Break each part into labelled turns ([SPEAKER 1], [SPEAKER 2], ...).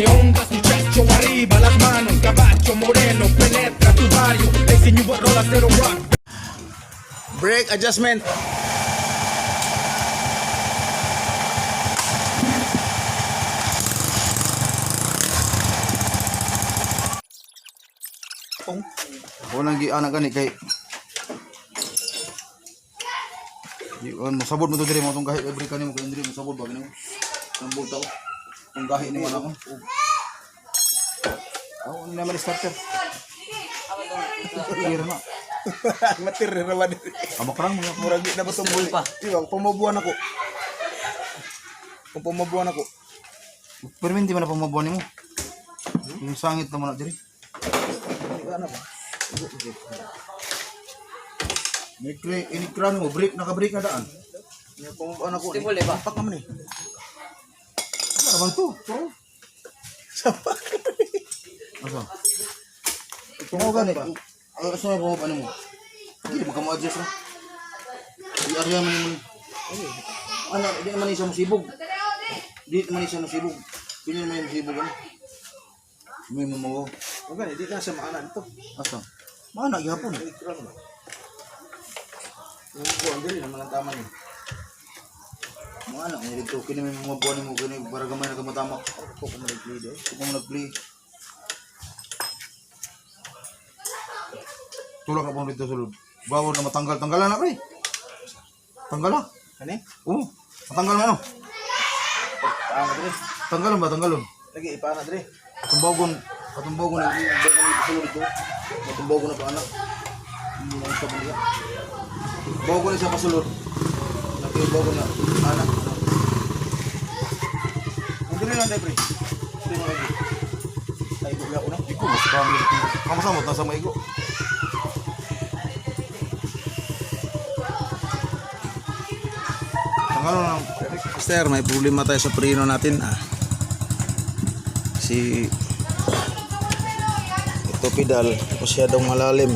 [SPEAKER 1] Que ondas tu pecho arriba, las manos, caballo moreno, penetra tu barrio. Ese new rola cero rock.
[SPEAKER 2] Brake adjustment. Ako nang giana gani kay di masabot mo to dire mo tong gahi every kanimo kay dire mo sabot ba kanimo. Ang bulta ko. Ang gahi ni man ako. Ako na man starter. Ira na.
[SPEAKER 3] Matir rawan.
[SPEAKER 2] Amo krang mga
[SPEAKER 3] Murag di na ba tumbol pa? Iwang pamabuan ako. Kung pamabuan ako.
[SPEAKER 2] pero hindi man na pamabuan nimo. Yung sangit naman na dire.
[SPEAKER 3] Ano ba?
[SPEAKER 2] Ini kran mo break naka-break na daan.
[SPEAKER 3] Yung pamabuan ako.
[SPEAKER 4] Di boleh, Pak.
[SPEAKER 3] Pak naman eh.
[SPEAKER 2] Ano man to?
[SPEAKER 3] Sapak.
[SPEAKER 2] Asa? Ito gani ba? Asa mo pamabuan mo? Hindi mo ka mo-adjust na. Di area man mo. Ano, di man isa mo sibog. Di man isa mo sibog. Pili man yung sibog ano. May mo.
[SPEAKER 3] O gani, di na siya maana dito.
[SPEAKER 2] Asa? Mana gihapon?
[SPEAKER 3] Yung buwan dili naman ang tama niya.
[SPEAKER 2] Mga anak mo dito, kini may mga buwan mo kini para gamay na kamatama.
[SPEAKER 3] Ako kung nag-play doon.
[SPEAKER 2] Kung mo nag-play. Tulak ka pang dito sulod. Bawal na matanggal. Tanggalan na pre. Tanggal na.
[SPEAKER 3] Ano eh?
[SPEAKER 2] Oo. Matanggal na ano?
[SPEAKER 3] Paana dili.
[SPEAKER 2] Tanggalon ba? Tanggalon.
[SPEAKER 3] Lagi ipaana dili.
[SPEAKER 2] Katumbagon na sulod ito. Katumbagon na pa anak. Hindi na isa baliya. Bagon na siya pasulod. Nakibagon na anak.
[SPEAKER 3] Ang dili lang dai pre. Dili mo lagi. Ay buga ko na.
[SPEAKER 2] Iko, mas kami dito. Kamusamot na sa mga igo. Tanggalon na. Master, may problema tayo sa preno natin. Si ito pedal masyadong malalim.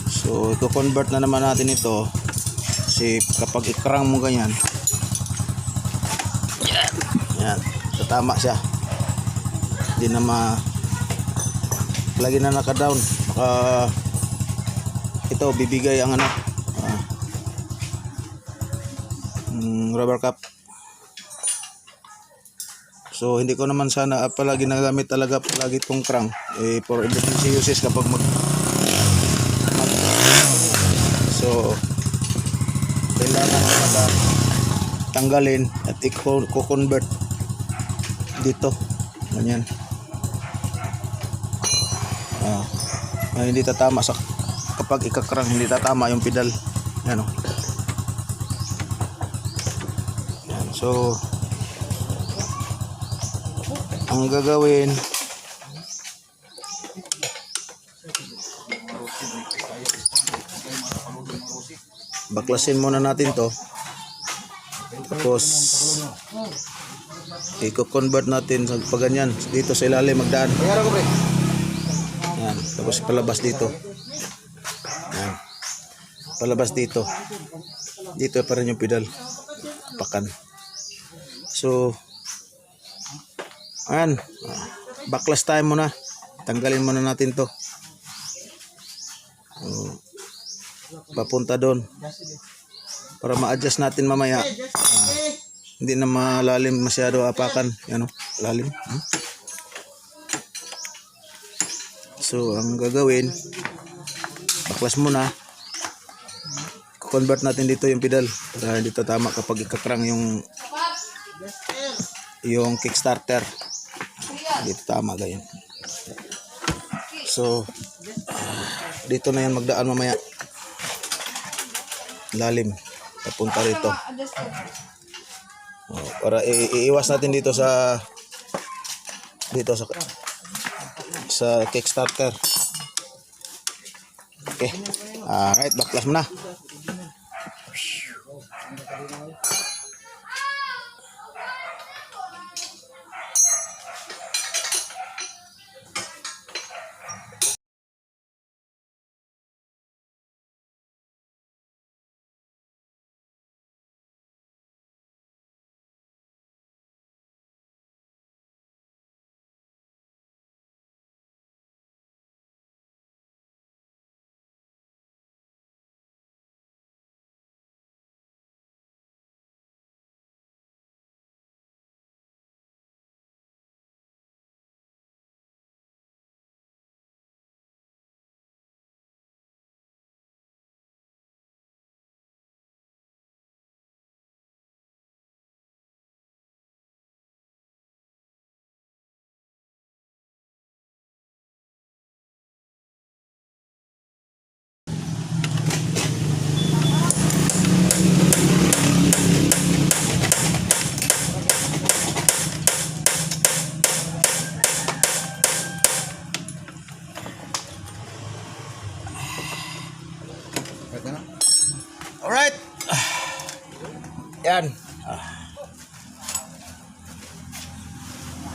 [SPEAKER 2] So i-convert na naman natin ito kasi kapag ikrang mo ganyan yan, tatama siya, hindi na lagi na naka-down, baka ito bibigay ang ano rubber cap. So hindi ko naman sana palagi nagamit talaga palagi itong crank for emergency uses kapag so kailangan tanggalin at i-convert dito ganyan hindi tatama sa kapag ikakrang, hindi tatama yung pedal yan o. Yan. So ang gagawin baklasin muna natin to tapos i-convert natin sa paganyan dito sa ilalim magdaan yan, tapos palabas dito yan, palabas dito pa rin yung pedal pakan. So ayan, baklas tayo muna, tanggalin muna natin to papunta doon para ma-adjust natin mamaya. Hindi na malalim masyado apakan yan o, lalim. So ang gagawin, baklas muna, convert natin dito yung pedal para hindi tatama kapag ikakrang yung kickstarter, hindi tatama ganyan. So dito na yan magdaan mamaya, lalim papunta rito para iiwas natin dito sa kickstarter. Okay, alright, baklas mo na.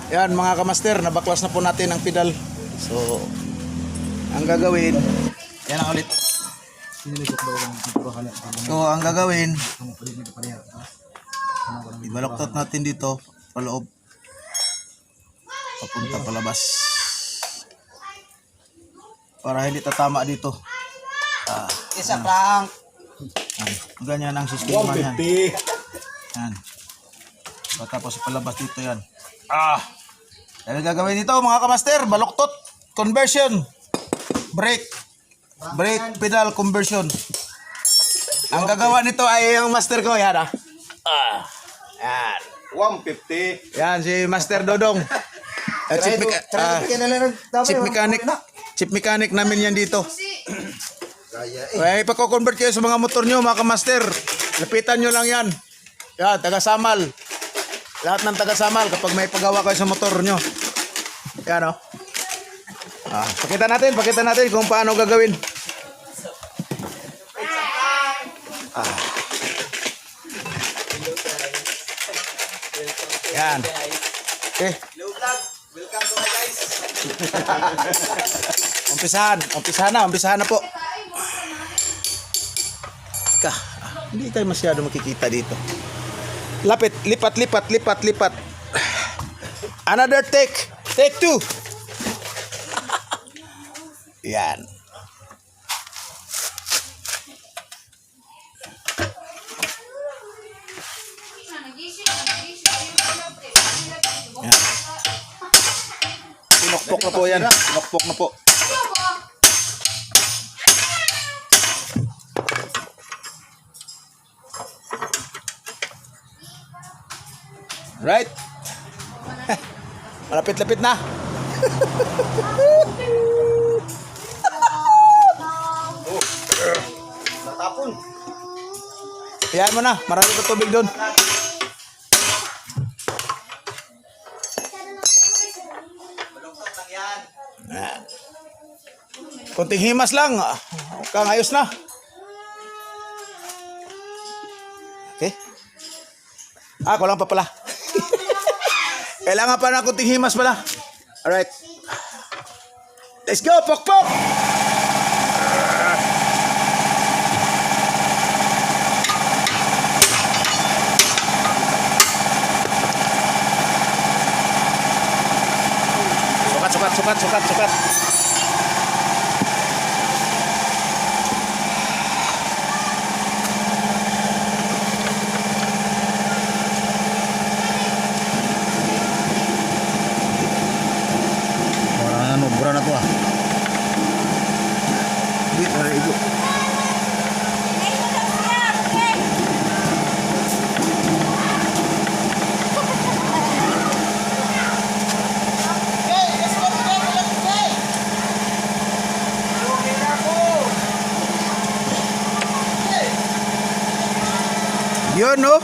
[SPEAKER 4] Yan mga kamaster, nabaklas na po natin ang pedal. So, ang gagawin, yan ang ulit. So, ang gagawin, ibaloktot natin dito, paloob. Papunta palabas. Para hindi tatama dito.
[SPEAKER 3] Isa prank.
[SPEAKER 4] Ganyan ang sistema niyan. Yan. So, tapos palabas dito yan. Yan ang gagawin dito mga kamaster, baloktot, conversion, brake pedal conversion. Ang gagawa nito ay yung master ko, yan yan.
[SPEAKER 3] 150.
[SPEAKER 4] Yan si Master Dodong. Chip mechanic namin yan dito. Ay, pagko-convert kayo sa mga motor nyo mga kamaster, lapitan nyo lang yan. Yan, taga-samal. Lahat ng taga-samal kapag may pagawa kayo sa motor nyo. Yan o. Pakita natin kung paano gagawin. Yan. Okay.
[SPEAKER 3] Welcome to my guys.
[SPEAKER 4] Umpisahan na po. Hindi tayo masyado makikita dito. Lipat. Another take. Take 2. Yan. Pinokpok na po yan. Pinokpok na po. Right? Malapit-lapit na.
[SPEAKER 3] Natapon.
[SPEAKER 4] Iyan mo na. Marami pa tubig doon. Konting himas lang. Kang ayos na. Okay. Kulang pa pala. Kailangan pa na konting himas pala. Alright. Let's go, pokpok! Sukat.
[SPEAKER 2] Mura na to
[SPEAKER 4] Dito na ibu. Yun, no?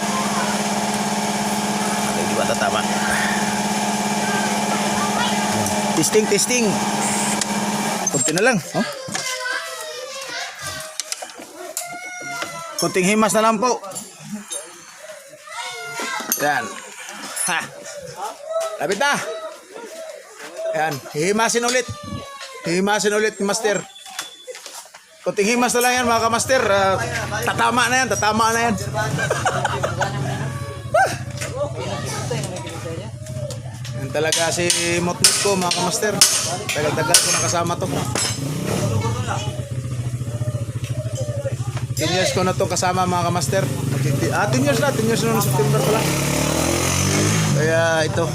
[SPEAKER 4] Hindi ba tatama? Testing. Kunti na lang. Kunting himas na lang po. Yan. Lapit na. Yan. Hihimasin ulit, master. Kunting himas na lang yan mga kamaster. Tatama na yan. Yan talaga si Motmut ko mga kamaster. Tagal-tagal ko nakasama to. 10 years ko na to kasama mga kamaster. 10 years na noong September pala. Kaya ito.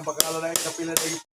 [SPEAKER 3] Pagkalo na yung kapila na yung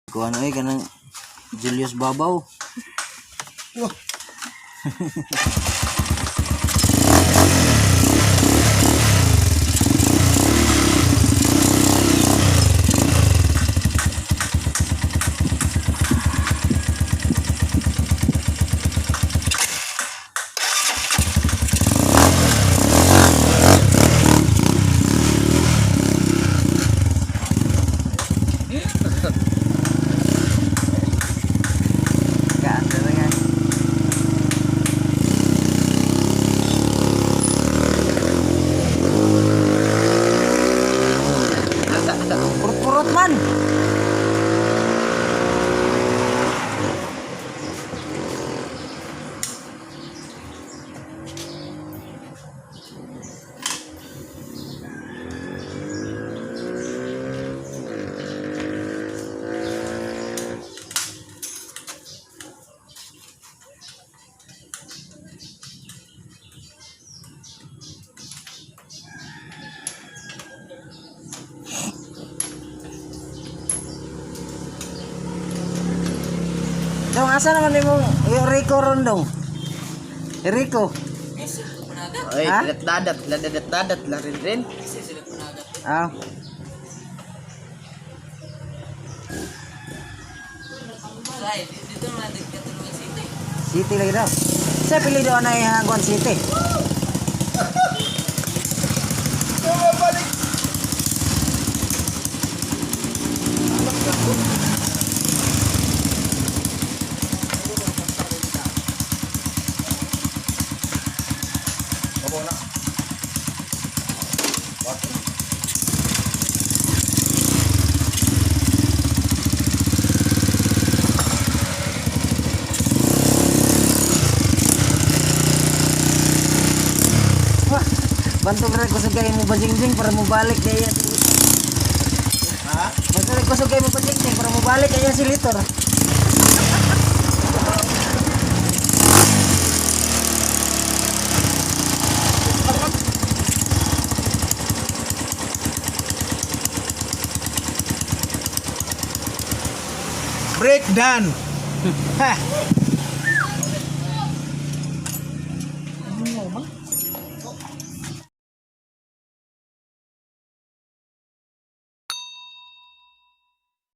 [SPEAKER 2] Kung ano kanang Julius Babaw. Purut-purut man. Dong, asa naman mo yung Rico ron dong? Rico.
[SPEAKER 5] Oy,
[SPEAKER 2] Ha?
[SPEAKER 5] dadat la rin.
[SPEAKER 2] Ah. City lagi daw. Saya pilih doon na yung Hangguan City. Bantog rin ko sa kayo mo bajingjing para mo balik na yan. Ha? Bantog rin
[SPEAKER 5] kusog kayo mapatingting para mabalik kaya si Litor.
[SPEAKER 4] Break done. Ha.